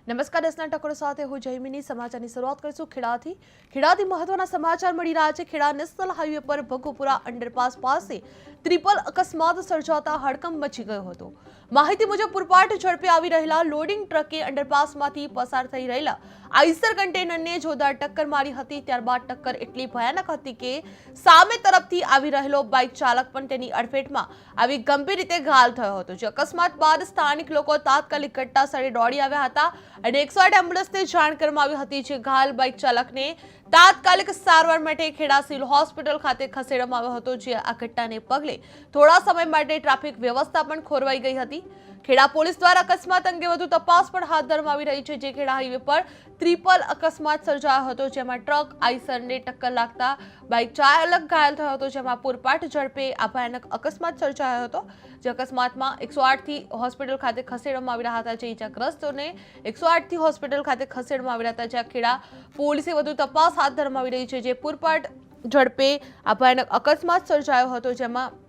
નમસ્કાર, દસના ટકોર સાથે હું જયમિની સમાચારની શરૂઆત કરીશું ખેડાથી મહત્વના સમાચાર મળી રહ્યા છે। ખેડા નેશનલ હાઈવે પર ભગોપુરા અંડરપાસ પાસે ટ્રિપલ અકસ્માત સર્જાતા હડકંપ મચી ગયો હતો। માહિતી મુજબ પૂરપાટ ઝડપે આવી રહેલા લોડિંગ ટ્રકે અંડરપાસમાંથી પસાર થઈ રહેલા આઈસર કન્ટેનરને જોરદાર ટક્કર મારી હતી। ત્યારબાદ ટક્કર એટલી ભયાનક હતી કે સામે તરફથી આવી રહેલો બાઇક ચાલક પણ તેની અડફેટમાં આવી ગંભીર રીતે ઘાયલ થયો હતો। જે અકસ્માત બાદ સ્થાનિક લોકો તાત્કાલિક ઘટના સ્થળે દોડી આવ્યા હતા અને 108 એમ્બ્યુલન્સને જાણ કરવામાં આવી હતી। જે ઘાયલ બાઇક ચાલકને તાત્કાલિક સારવાર માટે ખેડા સિવિલ હોસ્પિટલ ખાતે ખસેડવામાં આવ્યો હતો। જે આ ઘટનાને પગલે થોડા સમય માટે ટ્રાફિક વ્યવસ્થા પણ ખોરવાઈ ગઈ હતી। ખેડા પોલીસ દ્વારા અકસ્માત અંગે વધુ તપાસ પણ હાથ ધરવામાં આવી રહી છે। જે ખેડા હાઈવે પર ટ્રિપલ અકસ્માત સર્જાયો હતો, જેમાં ટ્રક આઈસરને ટક્કર લાગતા બાઇક ચાલક ઘાયલ થયો હતો। જેમાં પૂરપાટ ઝડપે આ ભયાનક અકસ્માત સર્જાયો હતો। જે અકસ્માતમાં 108 થી હોસ્પિટલ ખાતે ખસેડવામાં આવી રહ્યા હતા। જે ઇજાગ્રસ્તોને 108 થી હોસ્પિટલ ખાતે ખસેડવામાં આવી રહ્યા હતા। જ્યાં ખેડા પોલીસે વધુ તપાસ હાથ ધરવામાં આવી રહી છે। જે પૂરપાટ ઝડપે આ ભયાનક અકસ્માત સર્જાયો હતો, જેમાં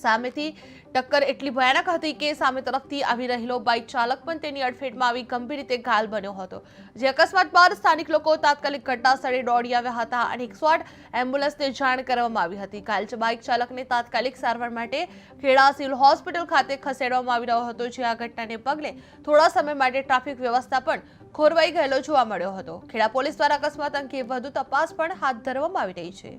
સામેથી ટક્કર એટલી ભયાનક હતી કે સામે તરફથી આવી રહેલો બાઇક ચાલક પણ તેની અડફેટમાં આવી ગંભીર રીતે ઘાયલ બન્યો હતો। જે અકસ્માત બાદ સ્થાનિક લોકો તાત્કાલિક ઘટના સ્થળે દોડી આવ્યા હતા અને 108 એમ્બ્યુલન્સને જાણ કરવામાં આવી હતી। ઘાયલ બાઇક ચાલકને તાત્કાલિક સારવાર માટે ખેડા સિવિલ હોસ્પિટલ ખાતે ખસેડવામાં આવી રહ્યો હતો। જે આ ઘટનાને પગલે થોડા સમય માટે ટ્રાફિક વ્યવસ્થા પણ ખોરવાઈ ગયેલો જોવા મળ્યો હતો। ખેડા પોલીસ દ્વારા અકસ્માત અંગે વધુ તપાસ પણ હાથ ધરવામાં આવી રહી છે।